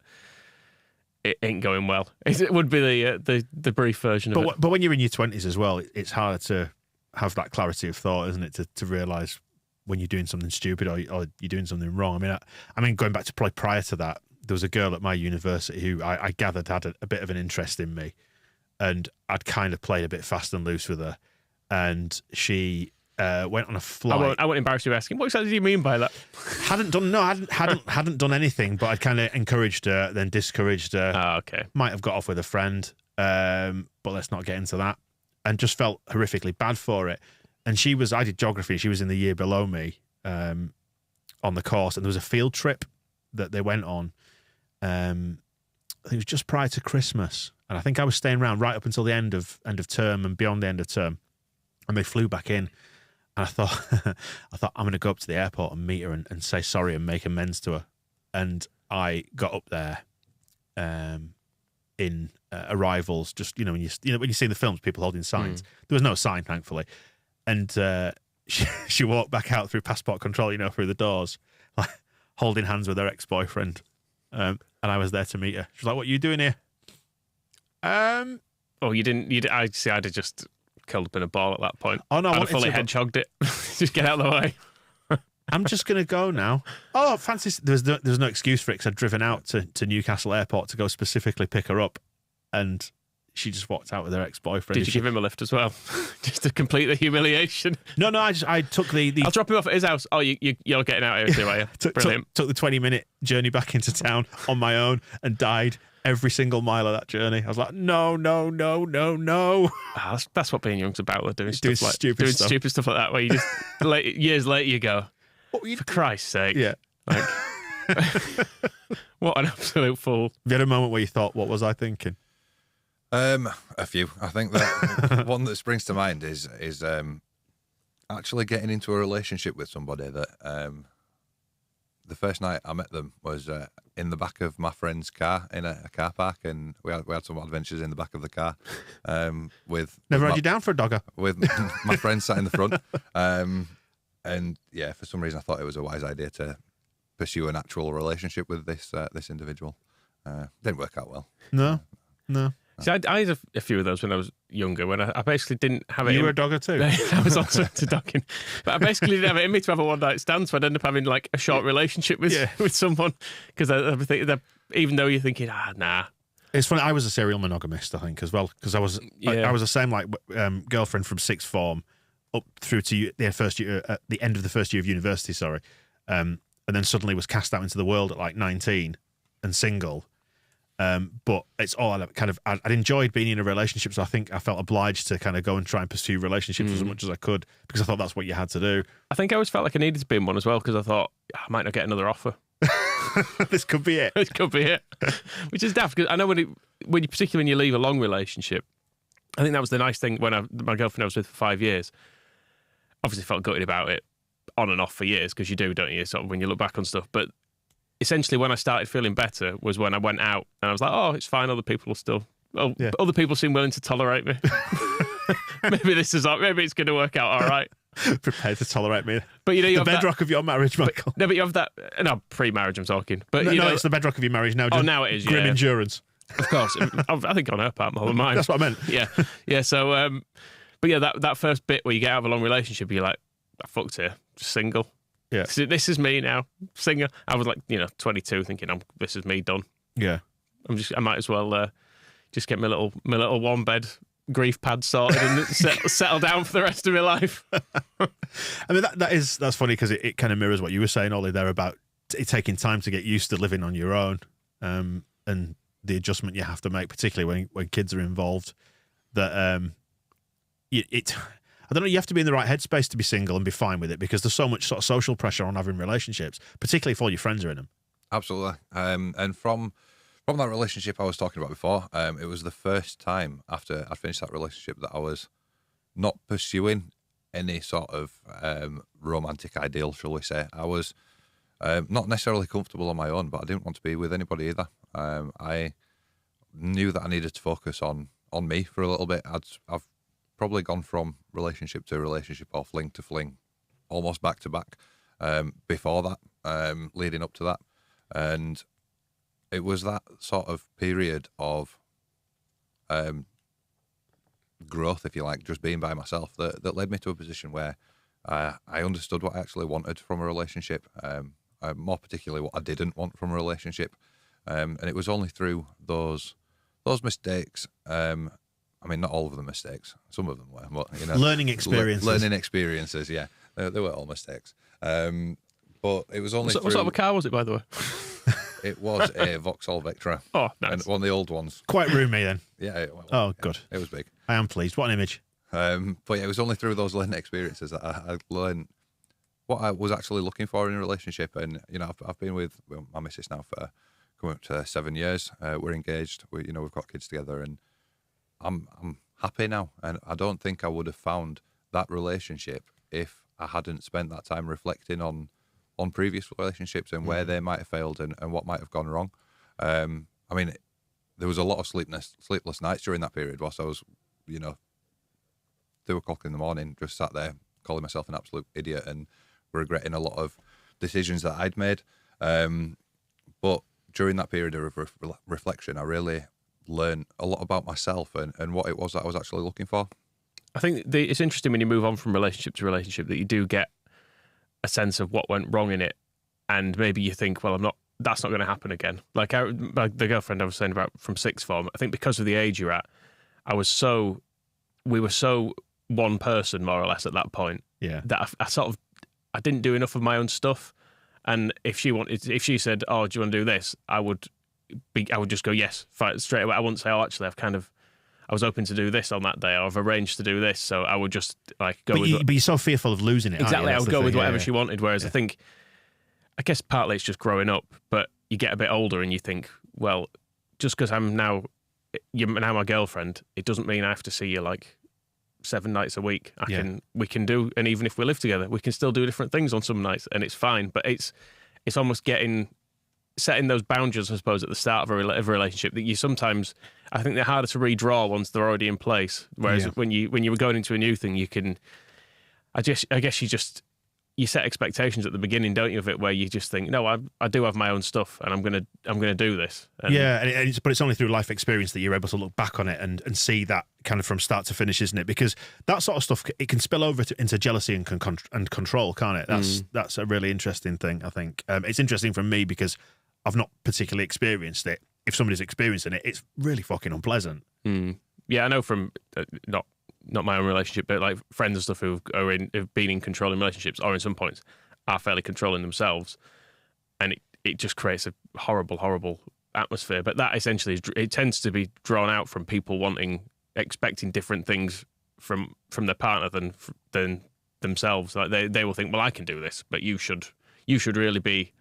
it ain't going well. It would be the brief version of it. But when you're in your 20s as well, it's harder to have that clarity of thought, isn't it? To realise when you're doing something stupid or you're doing something wrong. I mean, going back to prior to that, there was a girl at my university who I gathered had a bit of an interest in me, and I'd kind of played a bit fast and loose with her, and she went on a flight. I won't embarrass you asking. What exactly do you mean by that? Hadn't done anything, but I'd kind of encouraged her, then discouraged her. Oh, okay. Might have got off with a friend, but let's not get into that. And just felt horrifically bad for it. And I did geography. She was in the year below me on the course, and there was a field trip that they went on. I think it was just prior to Christmas, and I think I was staying around right up until the end of term and beyond the end of term. And they flew back in, and I thought I'm going to go up to the airport and meet her and say sorry and make amends to her. And I got up there in arrivals, just when you see in the films people holding signs. There was no sign, thankfully, and she walked back out through passport control, through the doors, like holding hands with her ex-boyfriend, and I was there to meet her. She was like, "What are you doing here?" Oh, you didn't. I'd have just curled up in a ball at that point. Oh no, I'd have fully hedgehogged it. Just get out of the way. I'm just going to go now. Oh, Francis, there's no excuse for it because I'd driven out to Newcastle Airport to go specifically pick her up, and she just walked out with her ex-boyfriend. Did you give him a lift as well? Just to complete the humiliation? No, I took the... I'll drop him off at his house. Oh, you're getting out here too, are you? Brilliant. Took the 20-minute journey back into town on my own and died every single mile of that journey. I was like, no. Oh, that's what being young's about. Doing stupid stuff like that, where you just years later you go, for Christ's sake. Yeah. Like, what an absolute fool. Have you had a moment where you thought, what was I thinking? A few. I think that one that springs to mind is actually getting into a relationship with somebody that the first night I met them was in the back of my friend's car in a car park, and we had some adventures in the back of the car. Never had you down for a dogger? With my friend sat in the front. And yeah, for some reason I thought it was a wise idea to pursue an actual relationship with this individual. Didn't work out well. No. See, I had a few of those when I was younger, when I basically didn't have it. You were a dogger too? I was also into dogging. But I basically didn't have it in me to have a one-night stand, so I'd end up having like a short relationship with someone. Because I think that even though you're thinking, nah. It's funny, I was a serial monogamist, I think, as well, because I was the same, like, girlfriend from sixth form up through to the first year, at the end of the first year of university, and then suddenly was cast out into the world at like 19 and single. But it's all I'd enjoyed being in a relationship, so I think I felt obliged to kind of go and try and pursue relationships as much as I could, because I thought that's what you had to do. I think I always felt like I needed to be in one as well, because I thought I might not get another offer. This could be it. This could be it. Which is daft, because I know particularly when you leave a long relationship, I think that was the nice thing when my girlfriend I was with for 5 years. Obviously felt gutted about it on and off for years, because you do, don't you, sort of when you look back on stuff. But essentially when I started feeling better was when I went out and I was like, oh, it's fine, other people seem willing to tolerate me. maybe it's going to work out all right. Prepared to tolerate me. But you the bedrock of your marriage, Michael. But you have that. No, pre-marriage I'm talking. But it's the bedrock of your marriage now. Now it is. Grim endurance. Of course. I think on her part more than mine. That's what I meant. Yeah. So, but yeah, that first bit where you get out of a long relationship, you're like, I fucked here, just single. Yeah. This is me now, single. I was like, 22, thinking, this is me done. Yeah. I might as well just get my little one bed grief pad sorted and settle down for the rest of my life. I mean, that's funny, because it kind of mirrors what you were saying, Ollie, there about it taking time to get used to living on your own, and the adjustment you have to make, particularly when kids are involved. That I don't know, you have to be in the right headspace to be single and be fine with it, because there's so much sort of social pressure on having relationships, particularly if all your friends are in them. Absolutely. And from that relationship I was talking about before, it was the first time after I'd finished that relationship that I was not pursuing any sort of romantic ideal, shall we say. I was not necessarily comfortable on my own, but I didn't want to be with anybody either. I knew that I needed to focus on me for a little bit. I've probably gone from relationship to relationship or fling to fling, almost back to back, before that, leading up to that. And it was that sort of period of growth, if you like, just being by myself, that led me to a position where I understood what I actually wanted from a relationship, more particularly what I didn't want from a relationship. And it was only through those mistakes, I mean, not all of them mistakes. Some of them were, but learning experiences. Learning experiences, yeah. They were all mistakes. But it was only what sort of a car was it, by the way? It was a Vauxhall Vectra. Oh, nice. And one of the old ones. Quite roomy then. Yeah. Good. It was big. I am pleased. What an image. But yeah, it was only through those learning experiences that I learned what I was actually looking for in a relationship. And, I've been with my missus now for coming up to 7 years. We're engaged. We've got kids together, and I'm happy now. And I don't think I would have found that relationship if I hadn't spent that time reflecting on previous relationships and where they might have failed and what might have gone wrong. I mean, there was a lot of sleepless nights during that period whilst I was, 2 o'clock in the morning, just sat there calling myself an absolute idiot and regretting a lot of decisions that I'd made. But during that period of reflection, I really learned a lot about myself and what it was that I was actually looking for. I think it's interesting when you move on from relationship to relationship that you do get a sense of what went wrong in it, and maybe you think, well, that's not going to happen again. Like the girlfriend I was saying about from sixth form, I think because of the age you're at, we were so one person more or less at that point. Yeah. That I didn't do enough of my own stuff, and if she said, "Oh, do you want to do this?" I would just go yes, straight away. I wouldn't say, "Oh, actually, I was hoping to do this on that day, or I've arranged to do this," so I would just go but you're so fearful of losing it. Exactly, I would go with whatever she wanted. Whereas Yeah. I guess partly it's just growing up, but you get a bit older and you think, well, just because you're now my girlfriend, it doesn't mean I have to see you like 7 nights a week. We can do, and even if we live together, we can still do different things on some nights, and it's fine. But it's almost setting those boundaries, I suppose, at the start of a relationship that you sometimes, I think they're harder to redraw once they're already in place. Whereas when you were going into a new thing, you can, I guess you set expectations at the beginning, don't you, of it, where you just think, no, I do have my own stuff, and I'm gonna do this. And but it's only through life experience that you're able to look back on it and see that kind of from start to finish, isn't it? Because that sort of stuff, it can spill over into jealousy and control, can't it? That's a really interesting thing, I think. It's interesting for me because I've not particularly experienced it. If somebody's experiencing it, it's really fucking unpleasant. Yeah, I know from not my own relationship, but like friends and stuff who've been in controlling relationships, or in some points are fairly controlling themselves, and it just creates a horrible atmosphere. But that essentially it tends to be drawn out from people expecting different things from their partner than themselves. Like they will think, well, I can do this, but you should really be,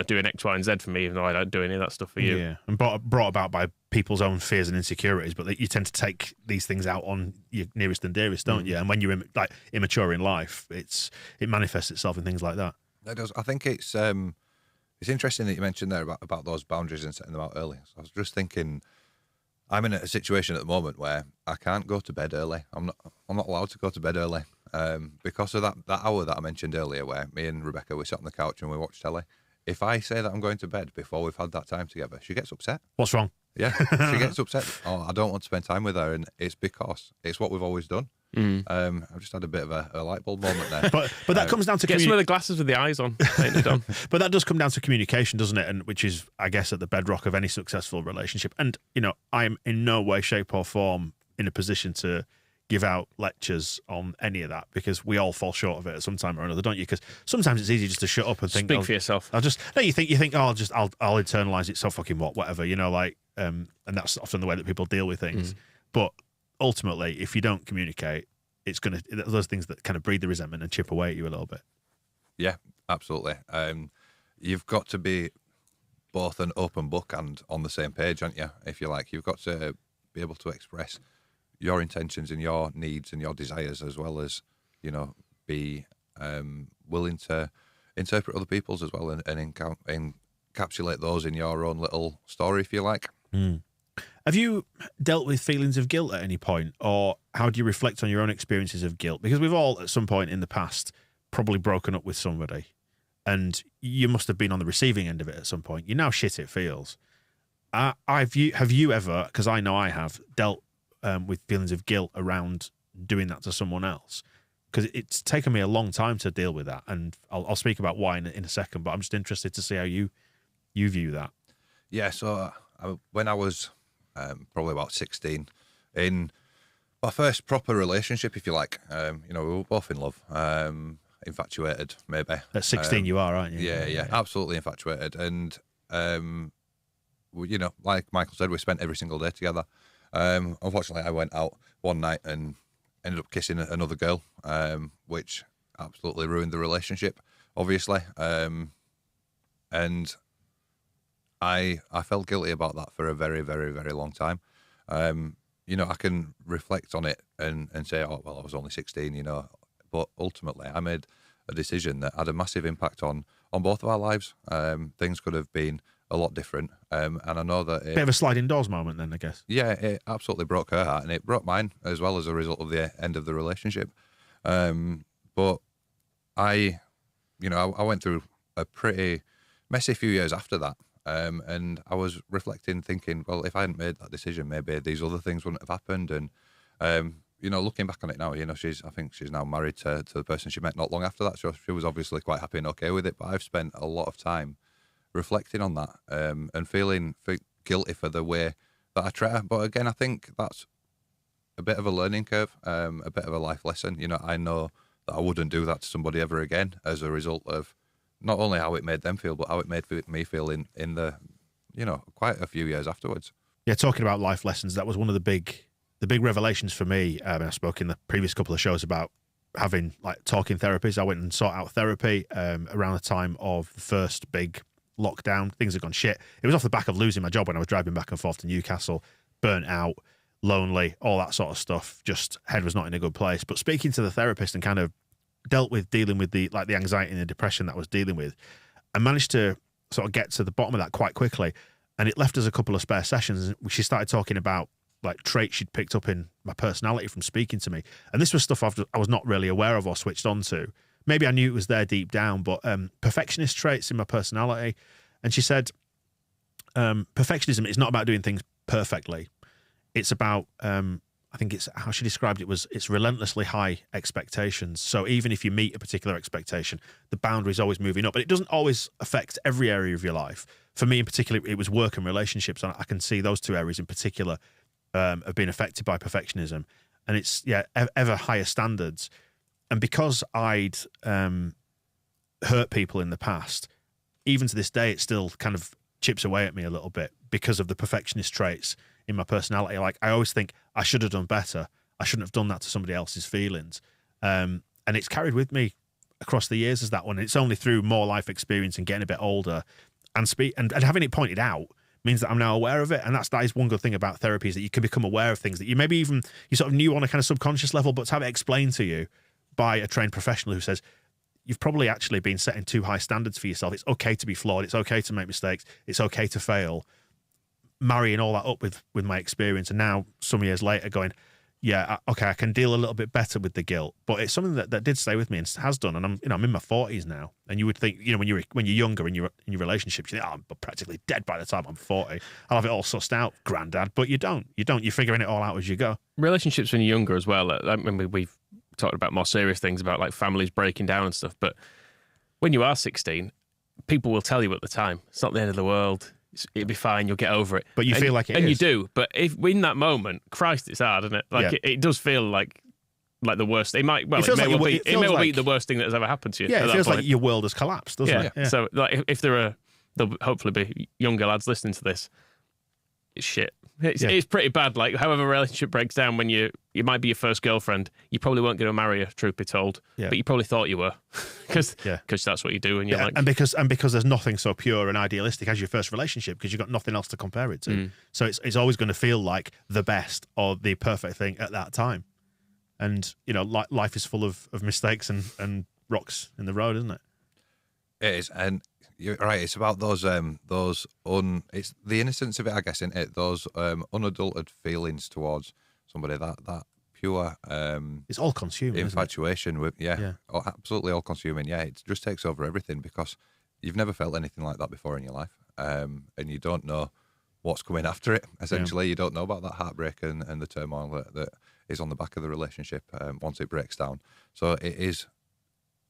doing X, Y, and Z for me, even though I don't do any of that stuff for you. Yeah, and brought about by people's own fears and insecurities, but you tend to take these things out on your nearest and dearest, don't you? And when you're immature in life, it manifests itself in things like that. That does. I think it's interesting that you mentioned there about those boundaries and setting them out early. So I was just thinking, I'm in a situation at the moment where I can't go to bed early. I'm not allowed to go to bed early because of that hour that I mentioned earlier, where me and Rebecca we sat on the couch and we watched telly. If I say that I'm going to bed before we've had that time together, she gets upset. What's wrong? Yeah, she gets upset. Oh, I don't want to spend time with her, and it's because it's what we've always done. I've just had a bit of a light bulb moment there. But that comes down to get some of the glasses with the eyes on. Painted on. But that does come down to communication, doesn't it? And which is, I guess, at the bedrock of any successful relationship. And I am in no way, shape, or form in a position to give out lectures on any of that, because we all fall short of it at some time or another, don't you? Because sometimes it's easy just to shut up and think, speak for yourself. You think, oh, I'll internalize it. So fucking whatever, and that's often the way that people deal with things. But ultimately, if you don't communicate, it's going to, those things that kind of breed the resentment and chip away at you a little bit. Yeah, absolutely. You've got to be both an open book and on the same page, aren't you? If you like, you've got to be able to express your intentions and your needs and your desires, as well as, be willing to interpret other people's as well and encapsulate those in your own little story, if you like. Have you dealt with feelings of guilt at any point, or how do you reflect on your own experiences of guilt? Because we've all, at some point in the past, probably broken up with somebody, and you must have been on the receiving end of it at some point. You know how shit it feels. Have you ever, because I know I have, dealt with feelings of guilt around doing that to someone else? Because it's taken me a long time to deal with that, and I'll speak about why in a second, but I'm just interested to see how you view that. Yeah, so when I was probably about 16, in our first proper relationship, if you like. We were both in love, infatuated, maybe. At 16, you are, aren't you? Yeah, absolutely infatuated. And, like Michael said, we spent every single day together. Unfortunately, I went out one night and ended up kissing another girl, which absolutely ruined the relationship, obviously. And I felt guilty about that for a very, very, very long time. I can reflect on it and say, oh, well, I was only 16, but ultimately I made a decision that had a massive impact on both of our lives. Things could have been a lot different. And I know that Bit of a sliding doors moment then, I guess. Yeah, it absolutely broke her heart, and it broke mine as well as a result of the end of the relationship. But I went through a pretty messy few years after that. And I was reflecting, thinking, well, if I hadn't made that decision, maybe these other things wouldn't have happened. And, looking back on it now, I think she's now married to the person she met not long after that. So she was obviously quite happy and okay with it. But I've spent a lot of time reflecting on that and feeling guilty for the way that I treat her. But again, I think that's a bit of a learning curve, a bit of a life lesson. I know that I wouldn't do that to somebody ever again as a result of not only how it made them feel, but how it made me feel in the, quite a few years afterwards. Yeah, talking about life lessons, that was one of the big revelations for me. I spoke in the previous couple of shows about having talking therapies. I went and sought out therapy around the time of the first big lockdown. Things had gone shit. It was off the back of losing my job when I was driving back and forth to Newcastle, burnt out, lonely, all that sort of stuff. Just head was not in a good place. But speaking to the therapist and kind of dealing with the anxiety and the depression that I was dealing with, I managed to sort of get to the bottom of that quite quickly. And it left us a couple of spare sessions. She started talking about traits she'd picked up in my personality from speaking to me. And this was stuff I was not really aware of or switched on to. Maybe I knew it was there deep down, but perfectionist traits in my personality. And she said, perfectionism is not about doing things perfectly. It's about, I think it's how she described it was, it's relentlessly high expectations. So even if you meet a particular expectation, the boundary is always moving up. But it doesn't always affect every area of your life. For me in particular, it was work and relationships. And I can see those two areas in particular have been affected by perfectionism. And it's, ever higher standards. And because I'd hurt people in the past, even to this day, it still kind of chips away at me a little bit because of the perfectionist traits in my personality. I always think I should have done better. I shouldn't have done that to somebody else's feelings. And it's carried with me across the years as that one. It's only through more life experience and getting a bit older and having it pointed out means that I'm now aware of it. And that is one good thing about therapy, is that you can become aware of things that you maybe even you sort of knew on a kind of subconscious level, but to have it explained to you by a trained professional who says, you've probably actually been setting too high standards for yourself. It's okay to be flawed. It's okay to make mistakes. It's okay to fail. Marrying all that up with my experience, and now some years later going, okay, I can deal a little bit better with the guilt. But it's something that did stay with me and has done. And I'm in my 40s now. And you would think, when you're younger in your relationships, you think, I'm practically dead by the time I'm 40. I'll have it all sussed out, granddad. But you don't. You're figuring it all out as you go. Relationships when you're younger as well. I mean, we've talked about more serious things about families breaking down and stuff. But when you are 16, people will tell you at the time, it's not the end of the world. It'll be fine. You'll get over it. But you feel like it is. And you do. But if in that moment, Christ, it's hard, isn't it? It does feel like the worst. It may well be the worst thing that has ever happened to you. Yeah, it feels like your world has collapsed, doesn't it? Yeah. So if there'll hopefully be younger lads listening to this, it's shit. It's pretty bad. However a relationship breaks down when you might be your first girlfriend, you probably weren't going to marry her, truth be told. Yeah. But you probably thought you were, because that's what you do. And you're and because there's nothing so pure and idealistic as your first relationship, because you've got nothing else to compare it to. So it's always going to feel like the best or the perfect thing at that time. And life is full of mistakes and rocks in the road, isn't it? It is, and you're right. It's about it's the innocence of it, I guess, isn't it? Those unadulterated feelings towards somebody, that pure it's all consuming infatuation with absolutely all consuming. Yeah, it just takes over everything, because you've never felt anything like that before in your life, and you don't know what's coming after it. Essentially, you don't know about that heartbreak and the turmoil that is on the back of the relationship once it breaks down. So it is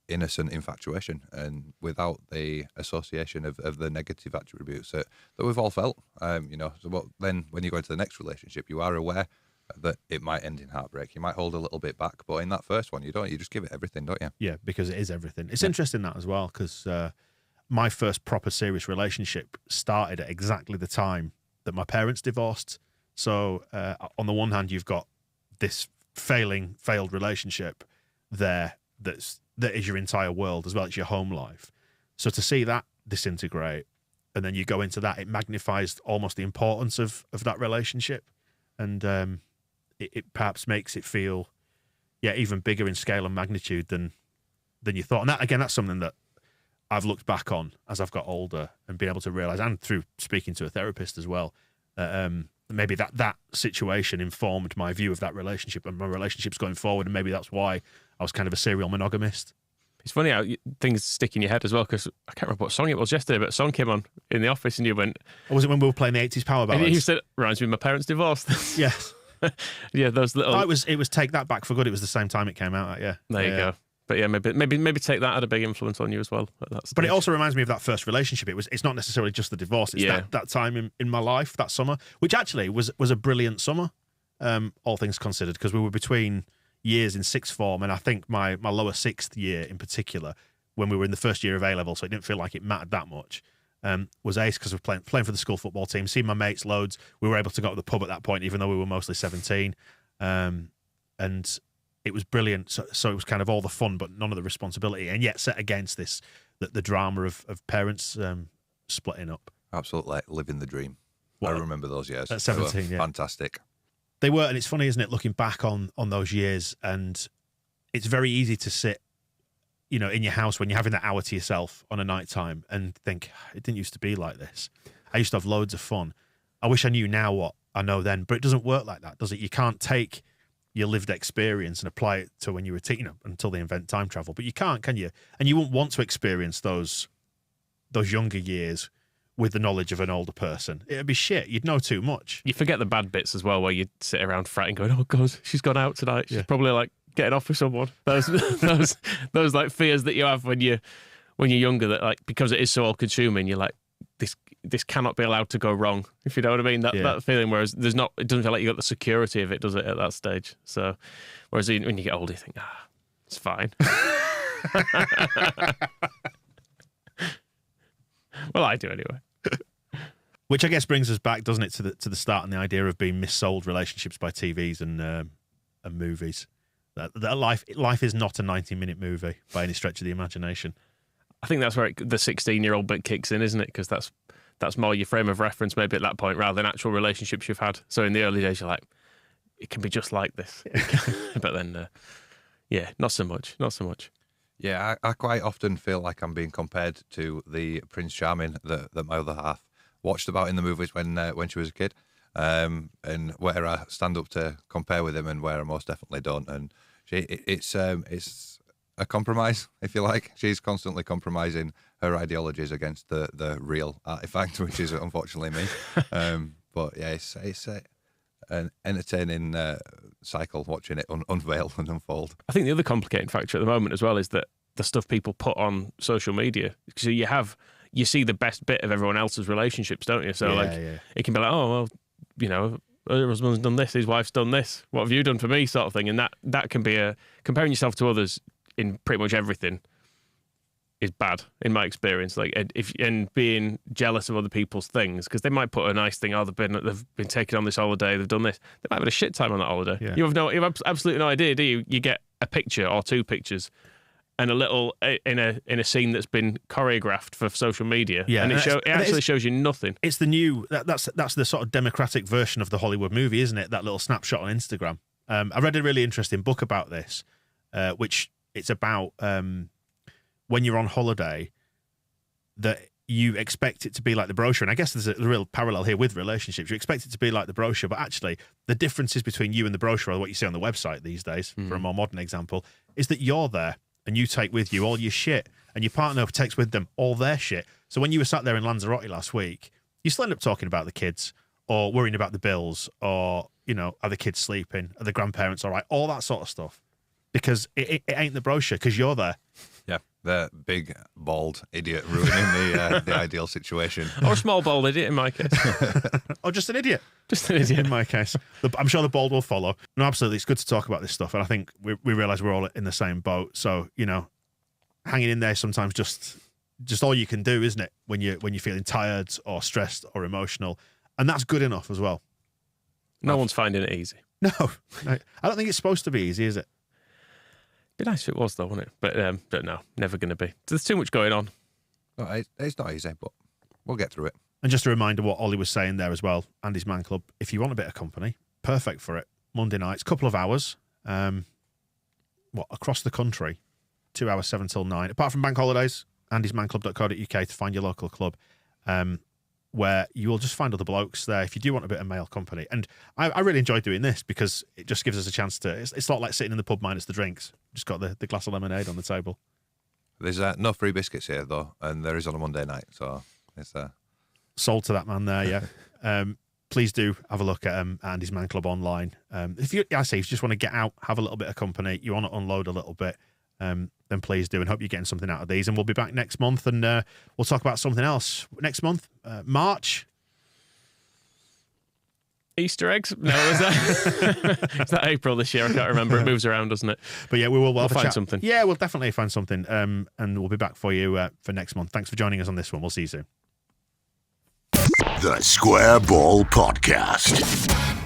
innocent infatuation, and without the association of the negative attributes that we've all felt. So then when you go into the next relationship, you are aware that it might end in heartbreak. You might hold a little bit back, but in that first one, you don't. You just give it everything, don't you? Yeah, because it is everything. It's interesting that as well, because my first proper serious relationship started at exactly the time that my parents divorced. So on the one hand, you've got this failed relationship there that is your entire world as well. It's your home life. So to see that disintegrate, and then you go into that, it magnifies almost the importance of that relationship, and it perhaps makes it feel, even bigger in scale and magnitude than you thought. And that, again, that's something that I've looked back on as I've got older and been able to realize, and through speaking to a therapist as well, maybe that situation informed my view of that relationship and my relationships going forward, and maybe that's why I was kind of a serial monogamist. It's funny how things stick in your head as well, because I can't remember what song it was yesterday, but a song came on in the office and you went... Or was it when we were playing the 80s power ballads? And you said, reminds me of my parents' divorce. Yes. Yeah, those little... Oh, it was Take That Back for Good. It was the same time it came out, yeah. There you go. But yeah, maybe Take That had a big influence on you as well. But it also reminds me of that first relationship. It's not necessarily just the divorce. It's that time in my life, that summer, which actually was a brilliant summer, all things considered, because we were between years in sixth form, and I think my lower sixth year in particular, when we were in the first year of A-level, so it didn't feel like it mattered that much, was ace, because we were playing for the school football team, seeing my mates loads. We were able to go to the pub at that point, even though we were mostly 17. And it was brilliant. So it was kind of all the fun, but none of the responsibility, and yet set against this, the drama of parents splitting up. Absolutely, like living the dream. I remember those years. At 17, yeah. Fantastic. They were, and it's funny, isn't it, looking back on those years, and it's very easy to sit, in your house when you're having that hour to yourself on a night time and think, it didn't used to be like this. I used to have loads of fun. I wish I knew now what I know then, but it doesn't work like that, does it? You can't take your lived experience and apply it to when you were until they invent time travel, but you can't, can you? And you wouldn't want to experience those younger years with the knowledge of an older person. It'd be shit. You'd know too much. You forget the bad bits as well, where you sit around fretting, going, "Oh God, she's gone out tonight. She's probably like getting off with someone." Those like fears that you have when you're younger, that like, because it is so all consuming, you're like, this cannot be allowed to go wrong, if you know what I mean. That feeling, whereas it doesn't feel like you got the security of it, does it, at that stage? So whereas when you get older, you think, it's fine. Well, I do anyway. Which I guess brings us back, doesn't it, to the start, and the idea of being missold relationships by TVs and movies. That life is not a 90-minute movie by any stretch of the imagination. I think that's where the 16-year-old bit kicks in, isn't it? Because that's more your frame of reference maybe at that point, rather than actual relationships you've had. So in the early days, you're like, it can be just like this. But then, not so much. Yeah, I quite often feel like I'm being compared to the Prince Charming that my other half watched about in the movies when she was a kid, and where I stand up to compare with him and where I most definitely don't. And it's a compromise, if you like. She's constantly compromising her ideologies against the real artifact, which is unfortunately me. But yeah, it's an entertaining cycle watching it unveil and unfold. I think the other complicating factor at the moment as well is that the stuff people put on social media. So you see the best bit of everyone else's relationships, don't you? So it can be like, oh well, her husband's done this, his wife's done this. What have you done for me, sort of thing. And that can be comparing yourself to others in pretty much everything is bad in my experience. Like and being jealous of other people's things, because they might put a nice thing. Oh, they've been taken on this holiday. They've done this. They might have had a shit time on that holiday. Yeah. You have absolutely no idea, do you? You get a picture or two pictures, and a little in a scene that's been choreographed for social media. Yeah, and it actually shows you nothing. It's the new that's the sort of democratic version of the Hollywood movie, isn't it? That little snapshot on Instagram. I read a really interesting book about this, which it's about. When you're on holiday, that you expect it to be like the brochure. And I guess there's a real parallel here with relationships. You expect it to be like the brochure, but actually the differences between you and the brochure, or what you see on the website these days, for a more modern example, is that you're there and you take with you all your shit, and your partner takes with them all their shit. So when you were sat there in Lanzarote last week, you still end up talking about the kids, or worrying about the bills, or, are the kids sleeping? Are the grandparents all right? All that sort of stuff. Because it ain't the brochure, because you're there. Yeah, the big, bald idiot ruining the ideal situation. Or a small bald idiot in my case. Or just an idiot. Just an idiot. In my case. I'm sure the bald will follow. No, absolutely. It's good to talk about this stuff. And I think we realise we're all in the same boat. So, hanging in there sometimes just all you can do, isn't it? When you're feeling tired or stressed or emotional. And that's good enough as well. No one's finding it easy. No. I don't think it's supposed to be easy, is it? Be nice if it was, though, wouldn't it? But no, never going to be. There's too much going on. No, it's not easy, but we'll get through it. And just a reminder what Ollie was saying there as well, Andy's Man Club, if you want a bit of company, perfect for it. Monday nights, couple of hours, across the country, 2 hours, 7 till 9. Apart from bank holidays, andysmanclub.co.uk to find your local club, where you will just find other blokes there if you do want a bit of male company. And I really enjoy doing this because it just gives us a chance to, it's not like sitting in the pub minus the drinks. Just got the glass of lemonade on the table. There's no free biscuits here, though, and there is on a Monday night, so it's sold to that man there, yeah. Please do have a look at Andy's Man Club online. If you just want to get out, have a little bit of company, you want to unload a little bit, then please do, and hope you're getting something out of these. And we'll be back next month, and we'll talk about something else next month. March. Easter eggs? No, is that April this year? I can't remember. It moves around, doesn't it? But yeah, we'll find something. Yeah, we'll definitely find something, and we'll be back for you for next month. Thanks for joining us on this one. We'll see you soon. The Square Ball Podcast.